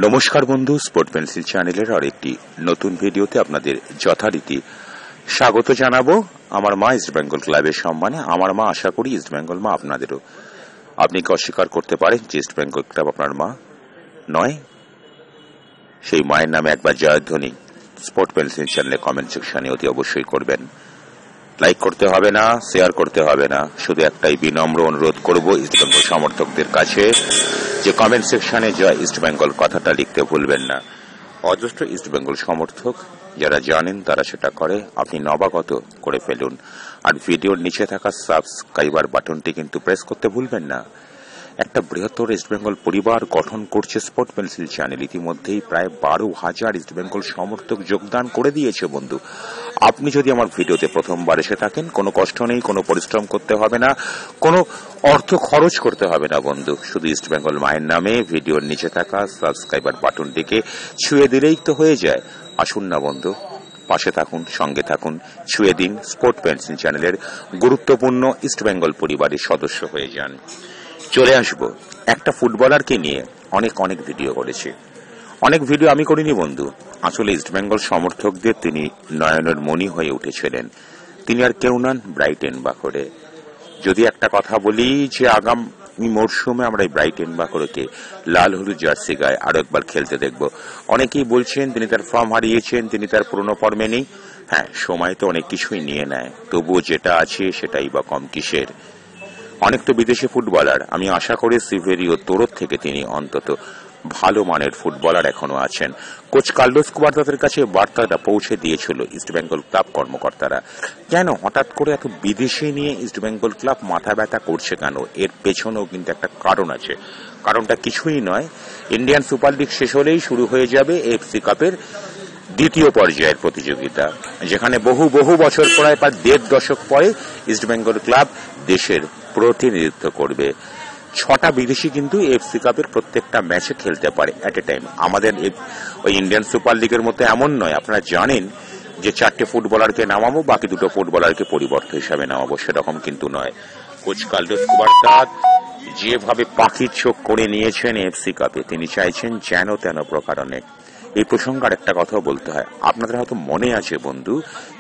নমস্কার বন্ধু, sport pencil চ্যানেলের আরেকটি নতুন ভিডিওতে আপনাদের যথারীতি স্বাগত জানাবো। আমার মা ইস্ট বেঙ্গল ক্লাবের সম্মানে। আমার মা, আশা করি ইস্ট বেঙ্গল মা আপনাদেরও। আপনি কি অস্বীকার করতে পারেন যে ইস্ট বেঙ্গল ক্লাব আপনার মা নয়? সেই মায়ের নামে একবার জয়ধ্বনি স্পোর্ট পেন্সিল চ্যানেলে কমেন্ট সেকশনে অতি অবশ্যই করবেন। লাইক করতে হবে না, শেয়ার করতে হবে না, শুধু একটাই বিনম্র অনুরোধ করব ইস্ট বেঙ্গল সমর্থকদের কাছে যে কমেন্ট সেকশনে জয় ইস্ট বেঙ্গল কথাটা লিখতে ভুলবেন না। অজস্র ইস্ট বেঙ্গল সমর্থক যারা জানেন তারা সেটা করে, আপনি নবাগত করে ফেলুন। আর ভিডিওর নিচে থাকা সাবস্ক্রাইবার বাটনটি কিন্তু প্রেস করতে ভুলবেন না। একটা বৃহত্তর ইস্ট বেঙ্গল পরিবার গঠন করছে স্পোর্ট পেন্সিল চ্যানেল। ইতিমধ্যেই প্রায় 12,000 ইস্ট বেঙ্গল সমর্থক যোগদান করে দিয়েছে বন্ধু। আপনি যদি আমার ভিডিওতে প্রথমবার এসে থাকেন, কোনো কষ্ট নেই, কোনো পরিশ্রম করতে হবে না, কোনো অর্থ খরচ করতে হবে না বন্ধু। শুধু ইস্ট বেঙ্গল মায়ের নামে ভিডিওর নিচে থাকা সাবস্ক্রাইবার বাটনটিকে ছুঁয়ে দিলেই তো হয়ে যায়। আসুন না বন্ধু, পাশে থাকুন, সঙ্গে থাকুন, ছুঁয়ে দিন, স্পোর্ট পেন্সিল চ্যানেলের গুরুত্বপূর্ণ ইস্ট বেঙ্গল পরিবারের সদস্য হয়ে যান। চলে আসবো একটা ফুটবলারকে নিয়ে অনেক ভিডিও করেছি। অনেক ভিডিও আমি করিনি বন্ধু, আসলে ইস্ট বেঙ্গল সমর্থকদের তিনি নয়নের মণি হয়ে উঠেছিলেন। তিনি আর কেউ নন, ব্রাইটেন বাকরে। যদি একটা কথা বলি যে আগামী মরশুমে আমরা এই ব্রাইটেন বাকরকে লাল হলুদ জার্সি গায়ে আরো একবার খেলতে দেখব। অনেকেই বলছেন তিনি তার ফর্ম হারিয়েছেন, তিনি তার পুরনো ফর্মে নেই। হ্যাঁ, সময় তো অনেক কিছুই নিয়ে নেয়, তবুও যেটা আছে সেটাই বা কম কিসের। অনেক তো বিদেশি ফুটবলার, আমি আশা করি সিভেরিও তোরত থেকে তিনি অন্তত ভালো মানের ফুটবলার এখনো আছেন। কোচ কার্লোস কুবার্তাদের কাছে বার্তাটা পৌঁছে দিয়েছিল ইস্ট বেঙ্গল ক্লাব কর্মকর্তারা। কেন হঠাৎ করে এত বিদেশি নিয়ে ইস্ট বেঙ্গল ক্লাব মাথা ব্যথা করছে কেন? এর পেছনেও কিন্তু একটা কারণ আছে। কারণটা কিছুই নয়, ইন্ডিয়ান সুপার লিগ শেষ হলেই শুরু হয়ে যাবে এফসি কাপের দ্বিতীয় পর্যায়ের প্রতিযোগিতা, যেখানে বহু বছর প্রায় 1.5 দশক পরে ইস্ট বেঙ্গল ক্লাব দেশের প্রতিনিধিত্ব করবে। 6টা বিদেশি কিন্তু এফসি কাপের প্রত্যেকটা ম্যাচে খেলতে পারে এট এ টাইম। আমাদের ওই ইন্ডিয়ান সুপার লিগের মতো এমন নয়, আপনারা জানেন যে 4টে ফুটবলারকে নামাবো, বাকি 2টো ফুটবলারকে পরিবর্তন হিসাবে নামাবো, সেরকম কিন্তু নয়। কোচ কার্লোস কুবার্তা যেভাবে পাখির চোখ করে নিয়েছেন এফসি কাপে, তিনি চাইছেন যেন তেন প্রকারণে। এই প্রসঙ্গে একটা কথা বলতে হয়, আপনাদের হয়তো মনে আছে বন্ধু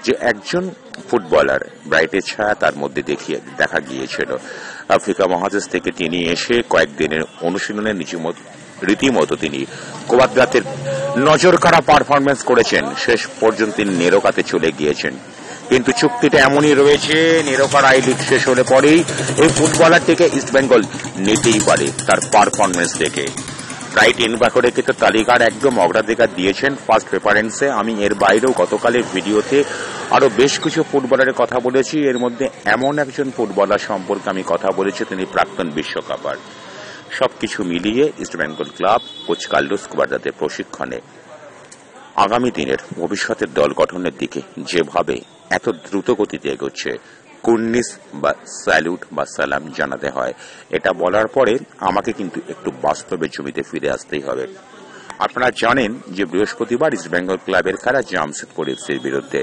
যে একজন ফুটবলার ব্রাইটের ছায়া তার মধ্যে দেখা গিয়েছিল। আফ্রিকা মহাদেশ থেকে তিনি এসে কয়েকদিনের অনুশীলনে রীতিমতো তিনি কোবাদ্রাতের নজর কাড়া পারফরমেন্স করেছেন। শেষ পর্যন্ত তিনি নেরোকাতে চলে গিয়েছেন, কিন্তু চুক্তিটা এমনই রয়েছে, নেরোকার আই লিগ শেষ হলে পরেই এই ফুটবলারটিকে ইস্ট বেঙ্গল নিতেই পারে তার পারফরমেন্স দেখে। ব্রাইটেন বাকরেকে তো তালিকার একদম অগ্রাধিকার দিয়েছেন ফার্স্ট প্রেফারেন্সে। আমি এর বাইরেও গতকালের ভিডিওতে আরো বেশ কিছু ফুটবলারের কথা বলেছি। এর মধ্যে এমন একজন ফুটবলার সম্পর্কে আমি কথা বলেছি, তিনি প্রাক্তন বিশ্বকাপার। সবকিছু মিলিয়ে East Bengal club coach Carlos কুবার্তাদের প্রশিক্ষণে আগামী দিনের ভবিষ্যতের দল গঠনের দিকে যেভাবে এত দ্রুত গতিতে এগোচ্ছে, কুর্নিশ বা স্যালুট বা সালাম জানাতে হয়। এটা বলার পরে আমাকে কিন্তু একটু বাস্তবের জমিতে ফিরে আসতেই হবে। আপনারা জানেন যে বৃহস্পতিবার ইস্ট বেঙ্গল ক্লাবের খেলা জামশেদপুর এফসির বিরুদ্ধে।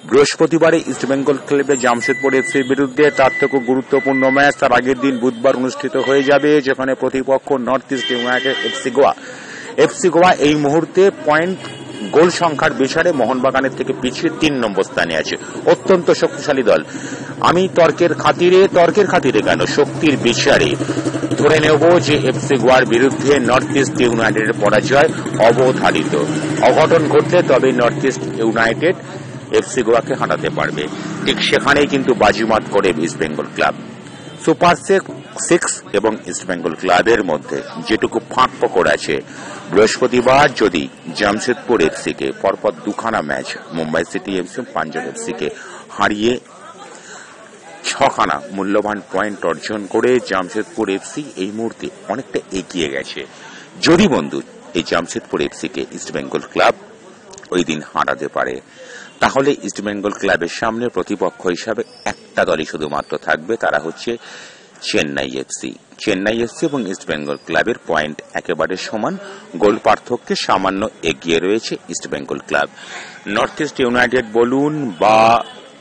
বৃহস্পতিবারে ইস্ট বেঙ্গল ক্লাবের জামশেদপুর এফসির বিরুদ্ধে তার থেকে গুরুত্বপূর্ণ ম্যাচ তার আগের দিন বুধবার অনুষ্ঠিত হয়ে যাবে, যেখানে প্রতিপক্ষ north east United FC Goa এই মুহূর্তে গোল সংখ্যার বিচারে মোহনবাগানের থেকে পিছিয়ে 3 নম্বর স্থানে আছে। অত্যন্ত শক্তিশালী দল। আমি তর্কের খাতিরে কেন, শক্তির বিচারে ধরে নেব যে এফসি গোয়ার বিরুদ্ধে নর্থ ইস্ট ইউনাইটেডের পরাজয় অবধারিত। অঘটন ঘটলে তবে নর্থ ইস্ট ইউনাইটেড এফসি গোয়াকে হারাতে পারবে। ঠিক সেখানেই কিন্তু বাজিমাত করে ইস্ট বেঙ্গল ক্লাব। সুপার 6 এবং ইস্ট বেঙ্গল ক্লাবের মধ্যে যেটুকু ফাঁক ফোকর আছে, বৃহস্পতিবার যদি জামশেদপুর এফসিকে পরপর 2খানা match Mumbai City FC, Punjab এফসিকে হারিয়ে 6খানা মূল্যবান পয়েন্ট অর্জন করে জামশেদপুর এফসি এই মুহূর্তে অনেকটা এগিয়ে গেছে। যদি বন্ধু এই জামশেদপুর এফসিকে ইস্ট বেঙ্গল ক্লাব ওই দিন হারাতে পারে, তাহলে ইস্ট বেঙ্গল ক্লাবের সামনে প্রতিপক্ষ হিসাবে একটা দলই শুধুমাত্র থাকবে, তারা হচ্ছে চেন্নাই এফসি এবং ইস্ট বেঙ্গল ক্লাবের পয়েন্ট একেবারে সমান। গোল পার্থক্যে সামান্য এগিয়ে রয়েছে east Bengal club. North east United বলুন বা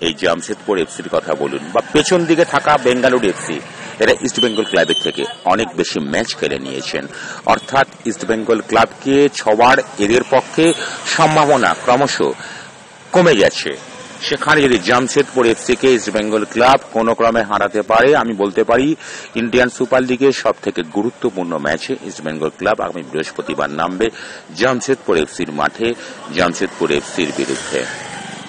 এই জামশেদপুর এফসির কথা বলুন বা পেছন দিকে থাকা বেঙ্গালুরু এফসি, এরা ইস্টবেঙ্গল ক্লাবের থেকে অনেক বেশি ম্যাচ খেলে নিয়েছেন, অর্থাৎ ইস্টবেঙ্গল ক্লাবকে ছোঁয়ার এদের পক্ষে সম্ভাবনা ক্রমশ কমে গেছে। সেখানে যদি জামশেদপুর এফসিকে ইস্টবেঙ্গল ক্লাব কোন ক্রমে হারাতে পারে, আমি বলতে পারি ইন্ডিয়ান সুপার লিগের সব থেকে গুরুত্বপূর্ণ ম্যাচে ইস্টবেঙ্গল ক্লাব আগামী বৃহস্পতিবার নামবে জামশেদপুর এফসির মাঠে জামশেদপুর এফসির বিরুদ্ধে।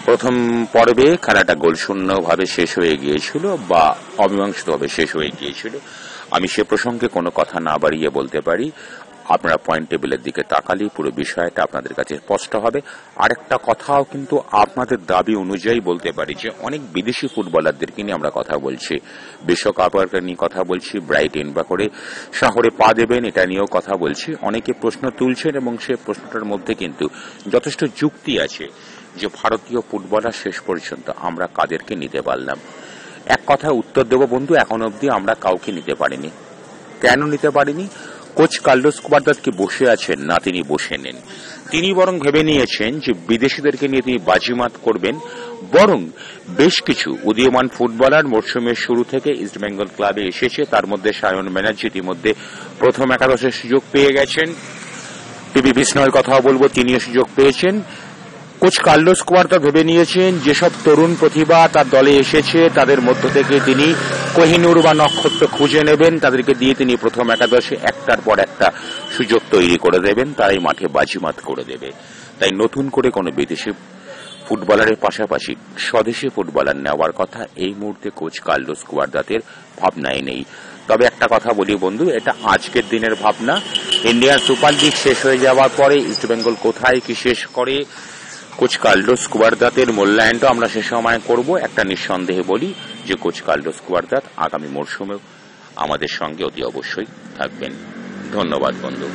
প্রথম পর্বে খেলাটা গোলশূন্যভাবে শেষ হয়ে গিয়েছিল বা অমীমাংসিতভাবে শেষ হয়ে গিয়েছিল। আমি সে প্রসঙ্গে কোনো কথা না বাড়িয়ে বলতে পারি, আপনারা পয়েন্ট টেবিলের দিকে তাকালেই পুরো বিষয়টা আপনাদের কাছে স্পষ্ট হবে। আরেকটা কথাও কিন্তু আপনাদের দাবি অনুযায়ী বলতে পারি যে অনেক বিদেশি ফুটবলারদেরকে নিয়ে আমরা কথা বলছি, বিশ্বকাপের নিয়ে কথা বলছি, ব্রাইটন বা করে শহরে পা দেবেন এটা নিয়েও কথা বলছি। অনেকে প্রশ্ন তুলছেন এবং সে প্রশ্নটার মধ্যে কিন্তু যথেষ্ট যুক্তি আছে যে ভারতীয় ফুটবলার শেষ পর্যন্ত আমরা কাদেরকে নিতে পারলাম। এক কথায় উত্তর দেব বন্ধু, এখন অবধি আমরা কাউকে নিতে পারিনি। কেন নিতে পারিনি? কোচ কার্লোস কুয়াদ্রাত কি বসে আছেন? না, তিনি বসে নেন। তিনি বরং ভেবে নিয়েছেন যে বিদেশিদেরকে নিয়ে তিনি বাজিমাত করবেন, বরং বেশ কিছু উদীয়মান ফুটবলার মরশুমের শুরু থেকে ইস্টবেঙ্গল ক্লাবে এসেছে। তার মধ্যে সায়ন ব্যানার্জি ইতিমধ্যে প্রথম একাদশের সুযোগ পেয়ে গেছেন। পিবি বিষ্ণয়ের কথাও বলবো, তিনিও সুযোগ পেয়েছেন। কোচ কার্লোস কুয়াদ্রাত ভেবে নিয়েছেন যেসব তরুণ প্রতিভা তার দলে এসেছে তাদের মধ্য থেকে তিনি কোহিনূর বা নক্ষত্র খুঁজে নেবেন, তাদেরকে দিয়ে তিনি প্রথম একাদশে একটার পর একটা সুযোগ তৈরি করে দেবেন, তারাই মাঠে বাজিমাত করে দেবে। তাই নতুন করে কোনো বিদেশি ফুটবলারের পাশাপাশি স্বদেশি ফুটবলার নেওয়ার কথা এই মুহূর্তে কোচ কার্লোস কুয়াদ্রাতের ভাবনায় নেই। তবে একটা কথা বলি বন্ধু, এটা আজকের দিনের ভাবনা। ইন্ডিয়ান সুপার লিগ শেষ হয়ে যাওয়ার পরে ইস্টবেঙ্গল কোথায় কি শেষ করে কোচ কার্লোস কুয়াদ্রাতের মূল্যায়নটা আমরা সে সময় করব। একটা নিঃসন্দেহে বলি যে কোচ কার্লোস কুয়াদ্রাত আগামী মরশুমেও আমাদের সঙ্গে অতি অবশ্যই থাকবেন। ধন্যবাদ বন্ধু।